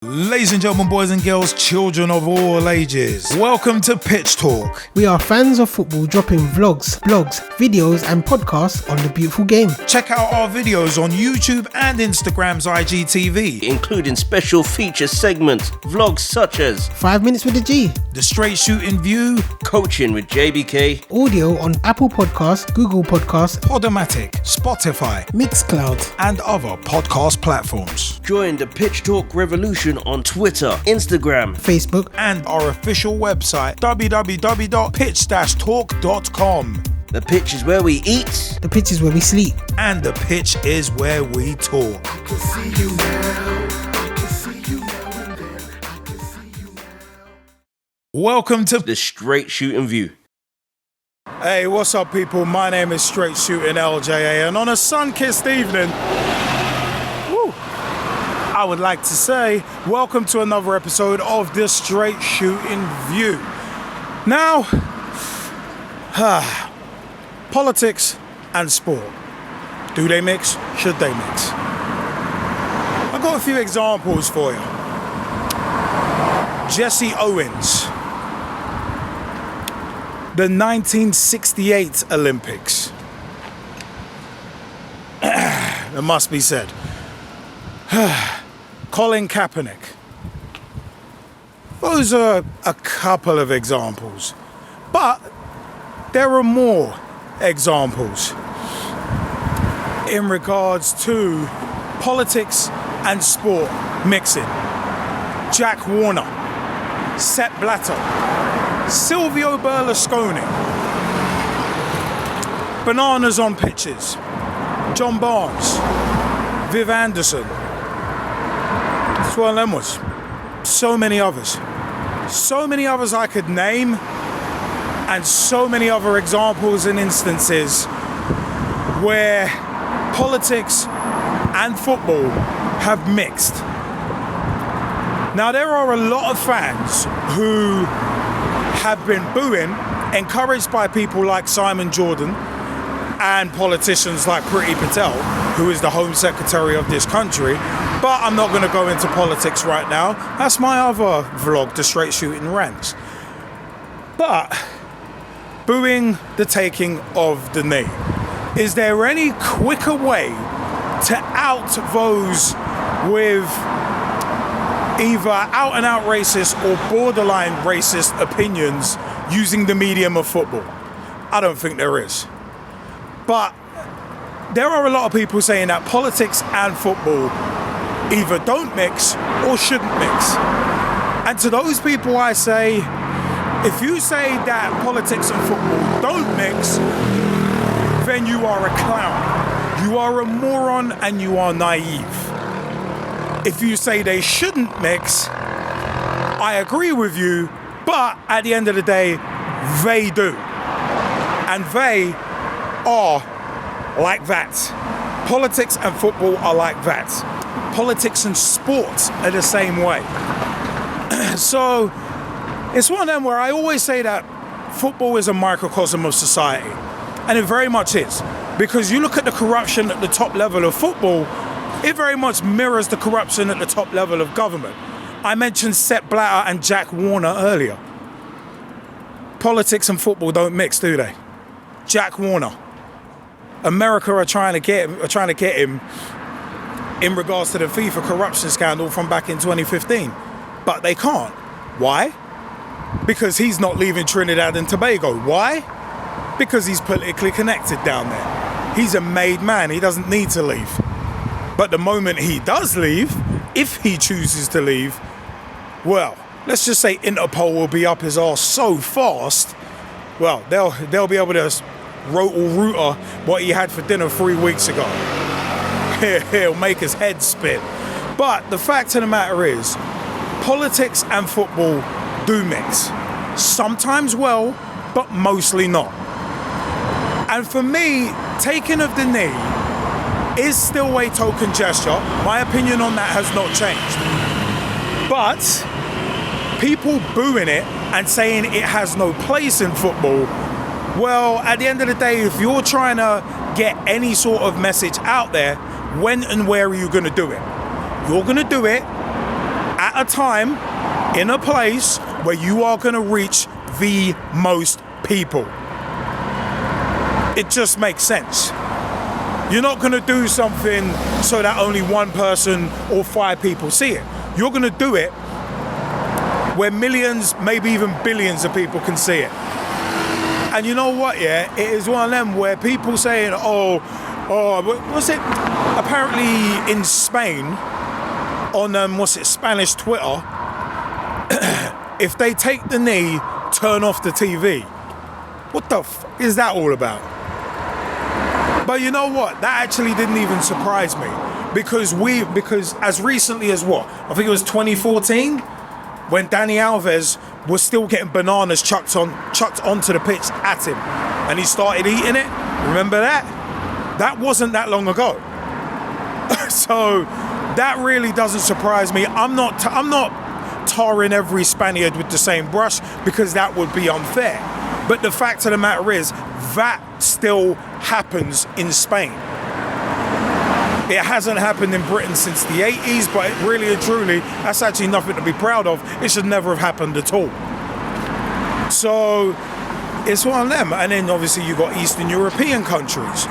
Ladies and gentlemen, boys and girls, children of all ages, welcome to Pitch Talk. We are fans of football dropping vlogs, blogs, videos and podcasts on the beautiful game. Check out our videos on YouTube and Instagram's IGTV, including special feature segments, vlogs such as 5 Minutes with the G, the Straight Shootin View, Coaching with JBK, audio on Apple Podcasts, Google Podcasts, Podomatic, Spotify, Mixcloud and other podcast platforms. Join the Pitch Talk revolution on Twitter, Instagram, Facebook and our official website www.pitch-talk.com. The pitch is where we eat, the pitch is where we sleep, and the pitch is where we talk. I can see you now. I can see you now and then. I can see you now. Welcome to the Straight Shootin View. Hey, what's up, people? My name is Straight Shootin LJA, and on a sun-kissed evening, I would like to say welcome to another episode of the Straight Shootin View. Now, politics and sport. Do they mix? Should they mix? I've got a few examples for you. Jesse Owens. The 1968 Olympics. It must be said. Colin Kaepernick. Those are a couple of examples, but there are more examples in regards to politics and sport mixing. Jack Warner, Sepp Blatter, Silvio Berlusconi, bananas on pitches, John Barnes, Viv Anderson. That's one of them was. So many others. So many others I could name, and so many other examples and instances where politics and football have mixed. Now, there are a lot of fans who have been booing, encouraged by people like Simon Jordan and politicians like Priti Patel, who is the Home Secretary of this country. But I'm not going to go into politics right now. That's my other vlog, the Straight Shootin Rants. But booing the taking of the knee. Is there any quicker way to out those with either out and out racist or borderline racist opinions using the medium of football? I don't think there is. But there are a lot of people saying that politics and football either don't mix or shouldn't mix. And to those people I say, if you say that politics and football don't mix, then you are a clown. You are a moron and you are naive. If you say they shouldn't mix, I agree with you, but at the end of the day, they do. And they are like that. Politics and football are like that. Politics and sports are the same way. So it's one of them where I always say that football is a microcosm of society. And it very much is. Because you look at the corruption at the top level of football, it very much mirrors the corruption at the top level of government. I mentioned Sepp Blatter and Jack Warner earlier. Politics and football don't mix, do they? Jack Warner. America are trying to get him in regards to the FIFA corruption scandal from back in 2015. But they can't. Why? Because he's not leaving Trinidad and Tobago. Why? Because he's politically connected down there. He's a made man. He doesn't need to leave. But the moment he does leave, if he chooses to leave, well, let's just say Interpol will be up his arse so fast, well, they'll be able to rotor what he had for dinner 3 weeks ago. He'll make his head spin. But the fact of the matter is, politics and football do mix. Sometimes well, but mostly not. And for me, taking of the knee is still a token gesture. My opinion on that has not changed. But people booing it and saying it has no place in football, well, at the end of the day, if you're trying to get any sort of message out there, when and where are you going to do it? You're going to do it at a time, in a place where you are going to reach the most people. It just makes sense. You're not going to do something so that only one person or 5 people see it. You're going to do it where millions, maybe even billions of people can see it. And you know what, yeah? It is one of them where people saying, what's it? Apparently in Spain, on, Spanish Twitter, if they take the knee, turn off the TV. What the is that all about? But you know what? That actually didn't even surprise me. Because as recently as what? I think it was 2014, when Dani Alves was still getting bananas chucked onto the pitch at him. And he started eating it. Remember that? That wasn't that long ago. So that really doesn't surprise me. I'm not tarring every Spaniard with the same brush, because that would be unfair. But the fact of the matter is, that still happens in Spain. It hasn't happened in Britain since the 80s, but it really and truly, that's actually nothing to be proud of. It should never have happened at all. So it's one of them. And then obviously you've got Eastern European countries,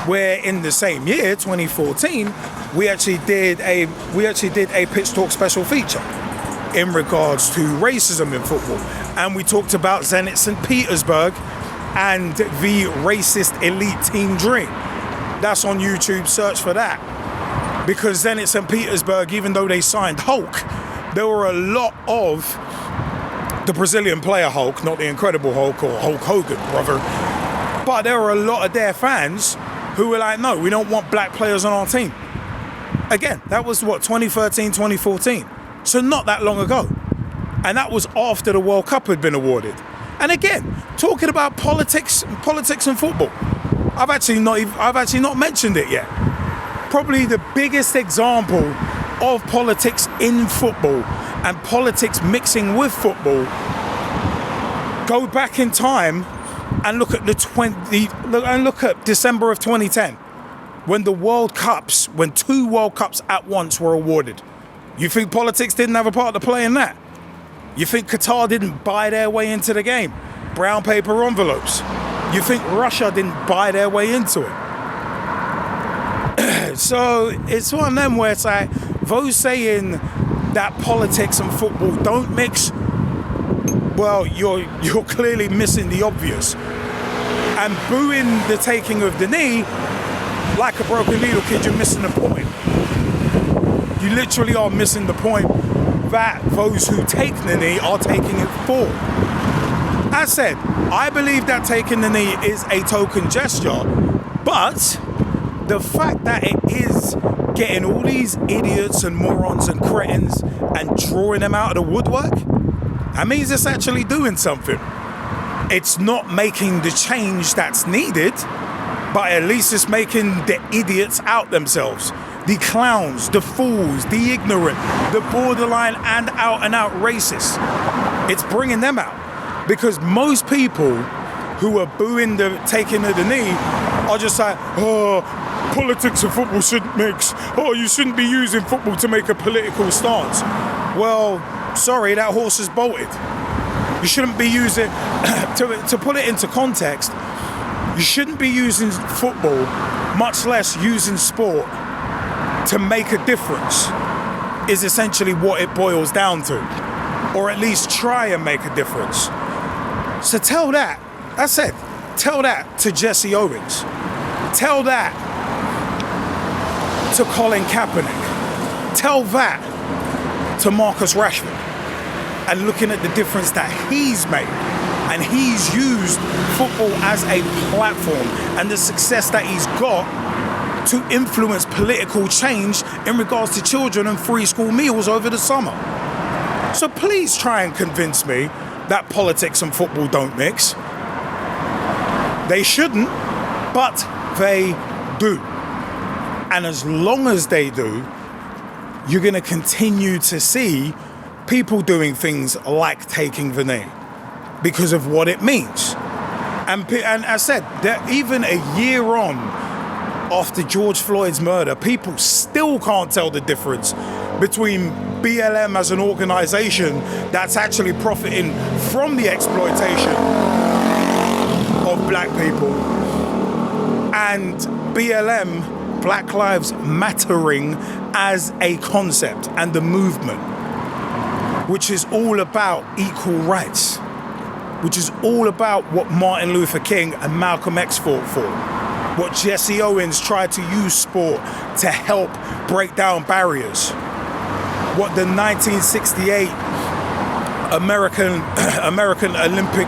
where in the same year, 2014, we actually did a Pitch Talk special feature in regards to racism in football. And we talked about Zenit St. Petersburg and the racist elite team dream. That's on YouTube, search for that. Because Zenit St. Petersburg, even though they signed Hulk, there were a lot of the Brazilian player Hulk, not the Incredible Hulk or Hulk Hogan, brother. But there were a lot of their fans who were like, no, we don't want black players on our team. Again, that was what, 2013, 2014. So not that long ago. And that was after the World Cup had been awarded. And again, talking about politics and football. I've actually not mentioned it yet. Probably the biggest example of politics in football and politics mixing with football. Go back in time and look at look at December of 2010, when the World Cups, when 2 World Cups at once were awarded. You think politics didn't have a part to play in that? You think Qatar didn't buy their way into the game? Brown paper envelopes. You think Russia didn't buy their way into it? So it's one of them where it's like, those saying that politics and football don't mix, well, you're clearly missing the obvious. And booing the taking of the knee, like a broken needle, kid, you're missing the point. You literally are missing the point that those who take the knee are taking it for. As said, I believe that taking the knee is a token gesture, but the fact that it is getting all these idiots and morons and cretins and drawing them out of the woodwork, that means it's actually doing something. It's not making the change that's needed, but at least it's making the idiots out themselves. The clowns, the fools, the ignorant, the borderline and out racist. It's bringing them out. Because most people who are booing the taking of the knee are just like, oh, politics and football shouldn't mix. Oh, you shouldn't be using football to make a political stance. Well, sorry, that horse is bolted. You shouldn't be using, to put it into context, you shouldn't be using football, much less using sport, to make a difference, is essentially what it boils down to. Or at least try and make a difference. So tell that to Jesse Owens. Tell that to Colin Kaepernick. Tell that to Marcus Rashford. And looking at the difference that he's made. And he's used football as a platform and the success that he's got to influence political change in regards to children and free school meals over the summer. So please try and convince me that politics and football don't mix. They shouldn't, but they do. And as long as they do, you're going to continue to see people doing things like taking the knee because of what it means. And as I said, that even a year on after George Floyd's murder, people still can't tell the difference between BLM as an organisation that's actually profiting from the exploitation of black people, and BLM, Black Lives Mattering, as a concept and the movement, which is all about equal rights, which is all about what Martin Luther King and Malcolm X fought for, what Jesse Owens tried to use sport to help break down barriers, what the 1968 American Olympic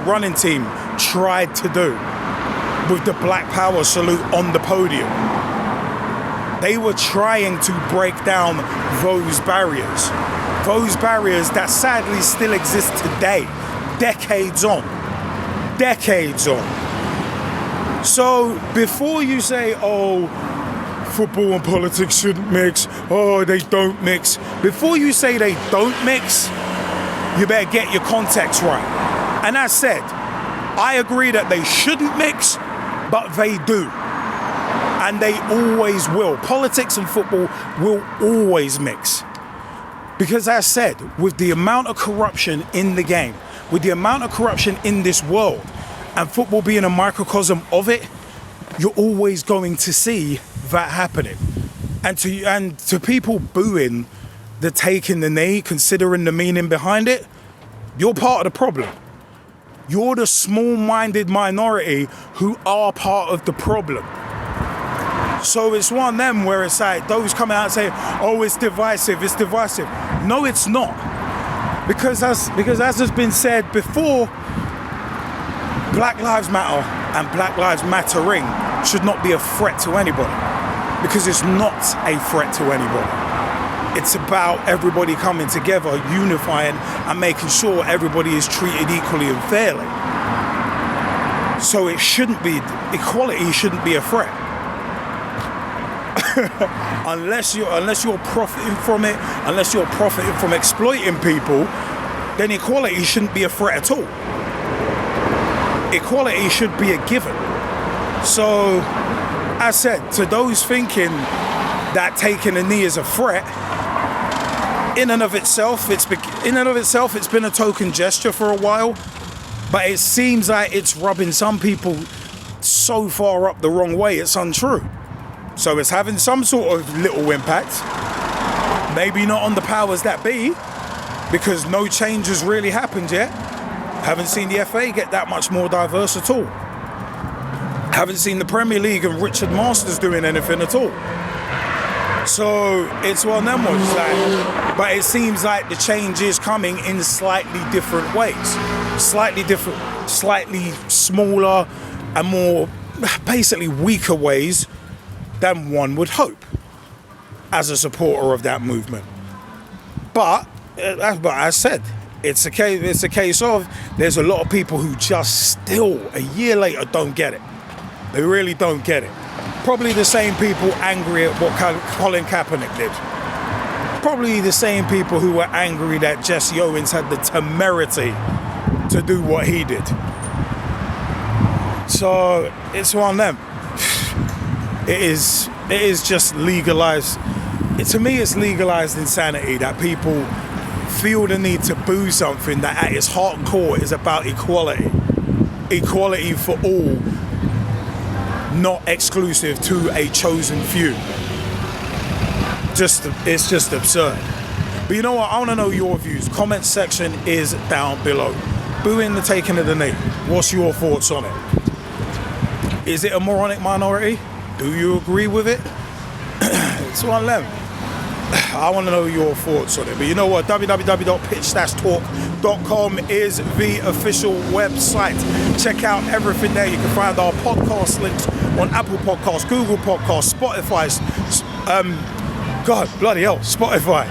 running team tried to do with the Black Power salute on the podium. They were trying to break down those barriers that sadly still exist today, decades on. So before you say, oh, football and politics shouldn't mix, oh, they don't mix, before you say they don't mix, you better get your context right. And as said, I agree that they shouldn't mix, but they do. And they always will. Politics and football will always mix. Because as said, with the amount of corruption in the game, with the amount of corruption in this world, and football being a microcosm of it, you're always going to see that happening. And to people booing the taking the knee, considering the meaning behind it, you're part of the problem. You're the small-minded minority who are part of the problem. So it's one of them where it's like those coming out and saying, oh, it's divisive. No, it's not. Because as has been said before, Black Lives Matter and Black Lives Mattering should not be a threat to anybody. Because it's not a threat to anybody. It's about everybody coming together, unifying, and making sure everybody is treated equally and fairly. So equality shouldn't be a threat. unless you're profiting from it, unless you're profiting from exploiting people, then equality shouldn't be a threat at all. Equality should be a given. So, as said, to those thinking that taking a knee is a threat, in and of itself, it's been a token gesture for a while, but it seems like it's rubbing some people so far up the wrong way, it's untrue. So it's having some sort of little impact, maybe not on the powers that be, because no change has really happened yet. Haven't seen the FA get that much more diverse at all. Haven't seen the Premier League and Richard Masters doing anything at all. So it's one of them ones, but it seems like the change is coming in slightly different ways. Slightly different, slightly smaller and more basically weaker ways than one would hope as a supporter of that movement. But as I said, it's a case of there's a lot of people who just still a year later don't get it. They really don't get it. Probably the same people angry at what Colin Kaepernick did. Probably the same people who were angry that Jesse Owens had the temerity to do what he did. So it's one of them. It is just legalized. To me, it's legalized insanity that people feel the need to boo something that at its heart and core is about equality. Equality for all, not exclusive to a chosen few. It's just absurd. But you know what? I want to know your views. Comment section is down below. Booing the taking of the knee. What's your thoughts on it? Is it a moronic minority? Do you agree with it? It's one of them. I want to know your thoughts on it. But you know what? www.pitch-talk.com is the official website. Check out everything there. You can find our podcast links on Apple Podcasts, Google Podcasts, Spotify, Spotify,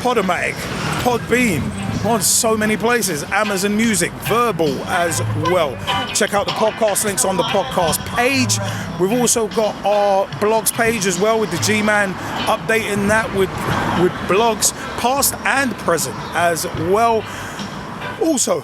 Podomatic, Podbean, on so many places, Amazon Music, Verbal as well. Check out the podcast links on the podcast page. We've also got our blogs page as well, with the G-Man updating that with blogs past and present as well. Also,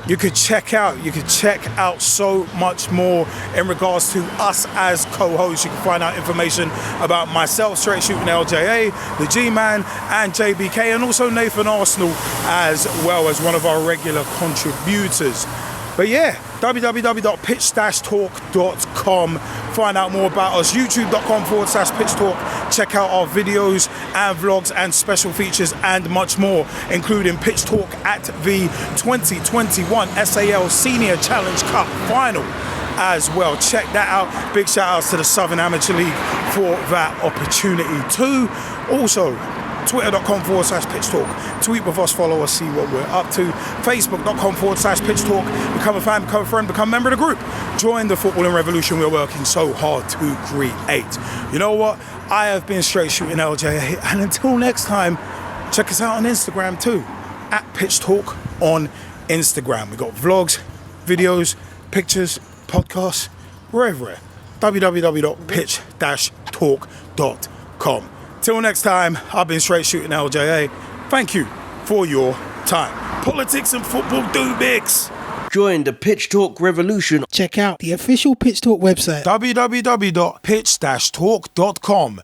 you could check out so much more in regards to us as co-hosts. You can find out information about myself, Straight Shootin LJA, the G-Man, and JBK, and also Nathan Arsenal as well as one of our regular contributors. But yeah, www.pitch-talk.com. Find out more about us. youtube.com/pitchtalk. Check out our videos and vlogs and special features and much more, including Pitch Talk at the 2021 SAL Senior Challenge Cup Final as well. Check that out. Big shout outs to the Southern Amateur League for that opportunity too. Also, twitter.com/pitchtalk. Tweet with us, follow us, see what we're up to. Facebook.com/pitchtalk. Become a fan, become a friend, become a member of the group. Join the footballing revolution we're working so hard to create. You know what? I have been Straight Shootin LJA, and until next time, check us out on Instagram too, at pitchtalk on Instagram. We got vlogs, videos, pictures, podcasts, we're everywhere. www.pitch-talk.com. Till next time, I've been Straight Shootin LJA. Thank you for your time. Politics and football do mix. Join the Pitch Talk revolution. Check out the official Pitch Talk website. www.pitch-talk.com.